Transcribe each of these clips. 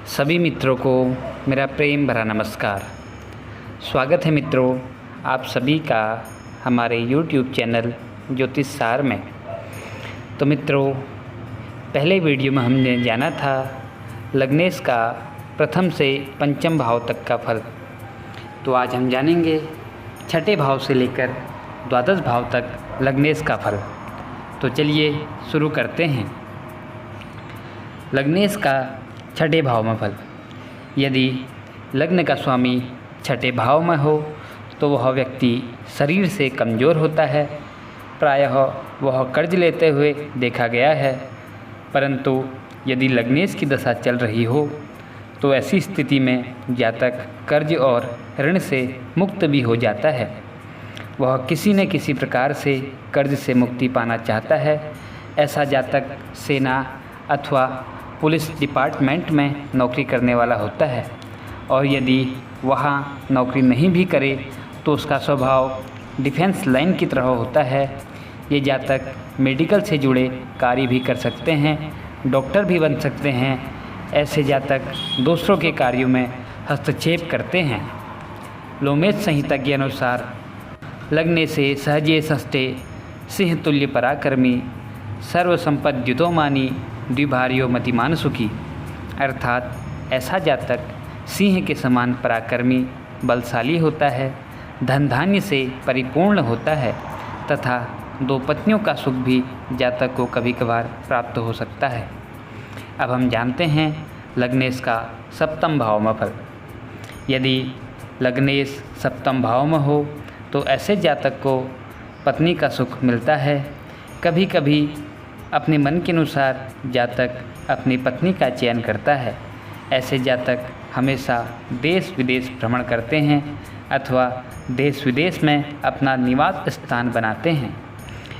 सभी मित्रों को मेरा प्रेम भरा नमस्कार। स्वागत है मित्रों आप सभी का हमारे YouTube चैनल ज्योतिष सार में। तो मित्रों, पहले वीडियो में हमने जाना था लग्नेश का प्रथम से पंचम भाव तक का फल। तो आज हम जानेंगे छठे भाव से लेकर द्वादश भाव तक लग्नेश का फल। तो चलिए शुरू करते हैं। लग्नेश का छठे भाव में फल। यदि लग्न का स्वामी छठे भाव में हो तो वह व्यक्ति शरीर से कमज़ोर होता है। प्रायः वह कर्ज लेते हुए देखा गया है। परंतु यदि लग्नेश की दशा चल रही हो तो ऐसी स्थिति में जातक कर्ज और ऋण से मुक्त भी हो जाता है। वह किसी न किसी प्रकार से कर्ज से मुक्ति पाना चाहता है। ऐसा जातक सेना अथवा पुलिस डिपार्टमेंट में नौकरी करने वाला होता है, और यदि वहाँ नौकरी नहीं भी करे तो उसका स्वभाव डिफेंस लाइन की तरह होता है। ये जातक मेडिकल से जुड़े कार्य भी कर सकते हैं, डॉक्टर भी बन सकते हैं। ऐसे जातक दूसरों के कार्यों में हस्तक्षेप करते हैं। लोमेश संहिता के अनुसार लग्ने से सहजे सस्ते सिंह तुल्य पराक्रमी सर्वसंपद्युतो मानी द्विभार्यो मतिमान सुखी, अर्थात ऐसा जातक सिंह के समान पराक्रमी बलशाली होता है, धन धान्य से परिपूर्ण होता है तथा दो पत्नियों का सुख भी जातक को कभी कभार प्राप्त हो सकता है। अब हम जानते हैं लग्नेश का सप्तम भाव में फल। यदि लग्नेश सप्तम भाव में हो तो ऐसे जातक को पत्नी का सुख मिलता है। कभी कभी अपने मन के अनुसार जातक अपनी पत्नी का चयन करता है। ऐसे जातक हमेशा देश विदेश भ्रमण करते हैं अथवा देश विदेश में अपना निवास स्थान बनाते हैं।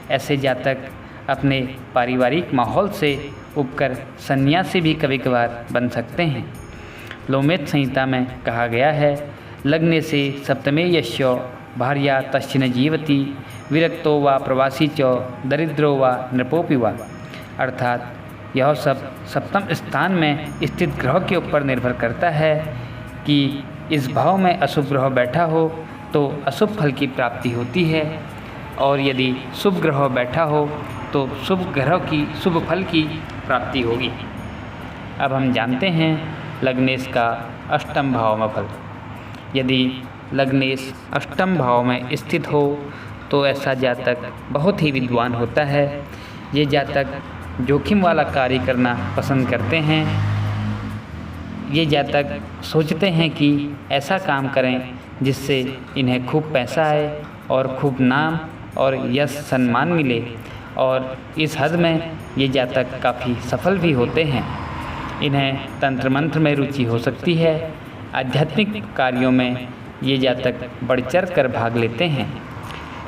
ऐसे जातक अपने पारिवारिक माहौल से उबकर सन्यासी भी कभी कभार बन सकते हैं। लोमेश संहिता में कहा गया है, लग्ने से सप्तमे यश्यो भार्या तश्चिन जीवती विरक्तो वा प्रवासी च दरिद्रो वा नृपोपि वा, अर्थात यह सब सप्तम स्थान में स्थित ग्रह के ऊपर निर्भर करता है कि इस भाव में अशुभ ग्रह बैठा हो तो अशुभ फल की प्राप्ति होती है, और यदि शुभ ग्रह बैठा हो तो शुभ ग्रह की शुभ फल की प्राप्ति होगी। अब हम जानते हैं लग्नेश का अष्टम भाव में फल। यदि लग्नेश अष्टम भाव में स्थित हो तो ऐसा जातक बहुत ही विद्वान होता है। ये जातक जोखिम वाला कार्य करना पसंद करते हैं। ये जातक सोचते हैं कि ऐसा काम करें जिससे इन्हें खूब पैसा आए और खूब नाम और यश सम्मान मिले, और इस हद में ये जातक काफ़ी सफल भी होते हैं। इन्हें तंत्र मंत्र में रुचि हो सकती है। आध्यात्मिक कार्यों में ये जातक बढ़ चढ़ कर भाग लेते हैं।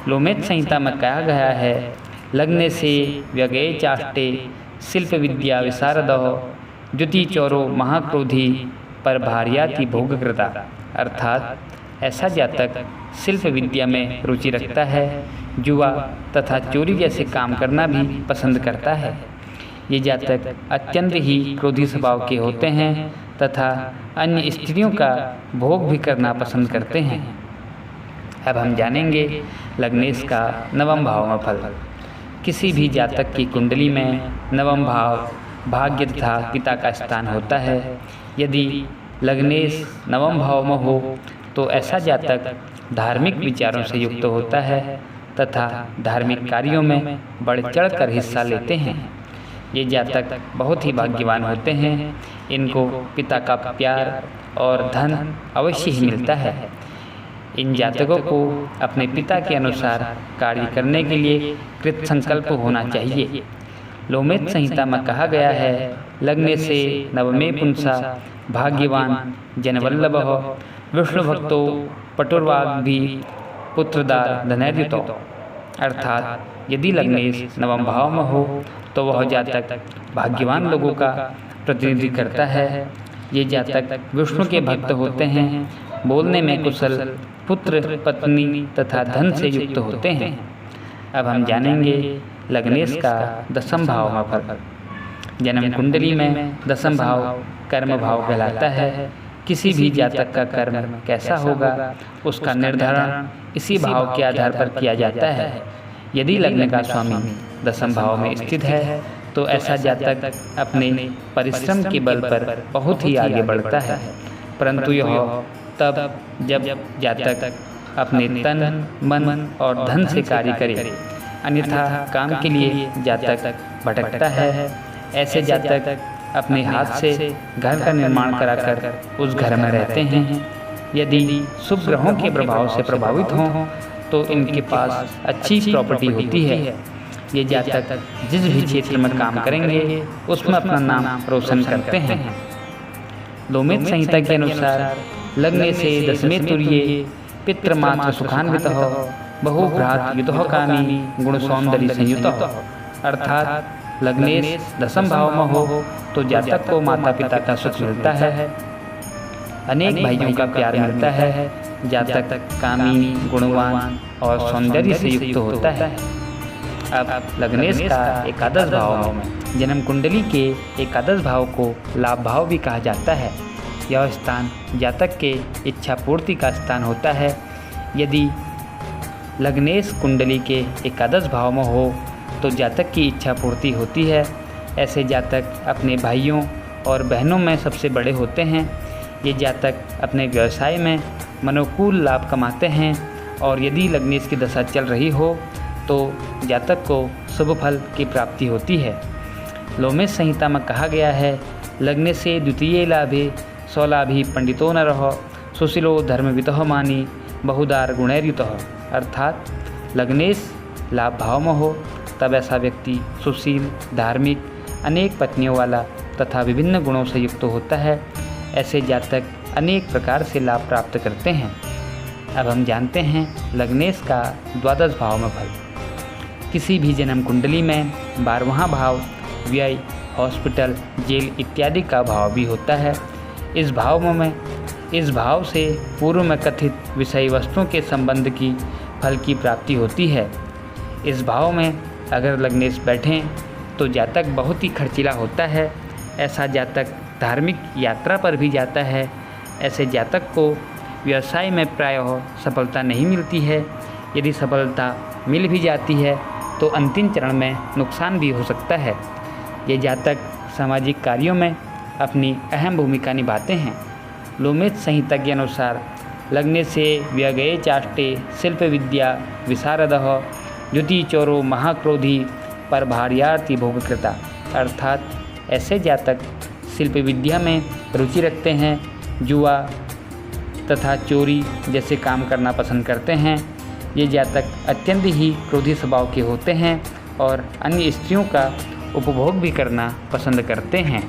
लोमेश संहिता में कहा गया है, लग्ने से व्यगये चाष्टे शिल्प विद्या विशारदः द्युति चौरो महाक्रोधी पर भार्याति भोगकृता, अर्थात ऐसा जातक शिल्प विद्या में रुचि रखता है, जुआ तथा चोरी जैसे काम करना भी पसंद करता है। ये जातक अत्यंत ही क्रोधी स्वभाव के होते हैं तथा अन्य स्त्रियों का भोग भी करना पसंद करते हैं। अब हम जानेंगे लग्नेश का नवम भाव में फल। किसी भी जातक की कुंडली में नवम भाव भाग्य तथा पिता का स्थान होता है। यदि लग्नेश नवम भाव में हो तो ऐसा जातक धार्मिक विचारों से युक्त होता है तथा धार्मिक कार्यों में बढ़ चढ़ कर हिस्सा लेते हैं। ये जातक बहुत ही भाग्यवान होते हैं। इनको पिता का प्यार और धन अवश्य ही मिलता है। इन जातकों को अपने पिता के अनुसार कार्य करने के लिए कृत संकल्प होना चाहिए। लोमेश संहिता में कहा गया है, लग्ने से नवमे पुंसा भाग्यवान जनवल्लभ विष्णु भक्तो पटुर्वाग्भी पुत्रदार धनैर्युतो, अर्थात यदि लग्नेश नवम भाव में हो तो वह जातक भाग्यवान लोगों का प्रतिनिधि करता है। ये जातक विष्णु के भक्त होते हैं, बोलने में कुशल, पुत्र पत्नी तथा धन से युक्त होते हैं। अब हम जानेंगे लग्नेश का दसम भाव में फल। जन्म कुंडली में दसम भाव कर्म भाव कहलाता है। किसी भी जातक का कर्म कैसा होगा उसका निर्धारण इसी भाव के आधार पर किया जाता है। यदि लग्न का स्वामी दसम भाव में स्थित है तो ऐसा जातक अपने परिश्रम के बल पर बहुत ही आगे बढ़ता है, परंतु यह तब जब जातक अपने तन मन और धन से कार्य करे, अन्यथा काम के लिए जातक भटकता है। ऐसे जातक अपने हाथ से घर का निर्माण कराकर उस घर में रहते हैं। यदि शुभ ग्रहों के प्रभाव से प्रभावित हों तो इनके पास अच्छी प्रॉपर्टी होती है। ये जातक जिस भी क्षेत्र में काम करेंगे उसमें अपना नाम रोशन करते हैं। लोमेत संहिता के अनुसार लग्न से दसमे तुर्ये पितृमात्र सुखान्वितः बहुभ्रात युतोकामी गुण सौंदर्य संयुतः, अर्थात लग्नेश दसम भाव में हो तो जातक को माता पिता का सुख मिलता है, अनेक भाइयों का प्यार मिलता है, जातक कामी गुणवान और सौंदर्य से युक्त होता है। अब लग्नेश का एकादश भाव में जन्म कुंडली के एकादश भाव को लाभ भाव भी कहा जाता है। यह स्थान जातक के इच्छा पूर्ति का स्थान होता है। यदि लग्नेश कुंडली के एकादश भाव में हो तो जातक की इच्छा पूर्ति होती है। ऐसे जातक अपने भाइयों और बहनों में सबसे बड़े होते हैं। ये जातक अपने व्यवसाय में मनोकूल लाभ कमाते हैं और यदि लग्नेश की दशा चल रही हो तो जातक को शुभ फल की प्राप्ति होती है। लोमेत संहिता में कहा गया है, लग्न से द्वितीय लाभे स्वलाभी पंडितो न रह सुशीलो धर्मवितः मानी बहुदार गुणैर्युतः, अर्थात लग्नेश लाभ भाव में हो तब ऐसा व्यक्ति सुशील, धार्मिक, अनेक पत्नियों वाला तथा विभिन्न गुणों से युक्त होता है। ऐसे जातक अनेक प्रकार से लाभ प्राप्त करते हैं। अब हम जानते हैं लग्नेश का द्वादश भाव में फल। किसी भी जन्म कुंडली में 12वां भाव व्यय, हॉस्पिटल, जेल इत्यादि का भाव भी होता है। इस भाव से पूर्व में कथित विषय वस्तुओं के संबंध की फल की प्राप्ति होती है। इस भाव में अगर लग्नेश बैठें तो जातक बहुत ही खर्चीला होता है। ऐसा जातक धार्मिक यात्रा पर भी जाता है। ऐसे जातक को व्यवसाय में प्रायः सफलता नहीं मिलती है। यदि सफलता मिल भी जाती है तो अंतिम चरण में नुकसान भी हो सकता है। ये जातक सामाजिक कार्यों में अपनी अहम भूमिका निभाते हैं। लोमेत संहिता के अनुसार लग्न से व्यगये चाष्टे शिल्प विद्या विशारदः द्युति चोरो महाक्रोधी पर भार्यार्थी भोगकृता, अर्थात ऐसे जातक शिल्प विद्या में रुचि रखते हैं, जुआ तथा चोरी जैसे काम करना पसंद करते हैं। ये जातक अत्यंत ही क्रोधी स्वभाव के होते हैं और अन्य स्त्रियों का उपभोग भी करना पसंद करते हैं।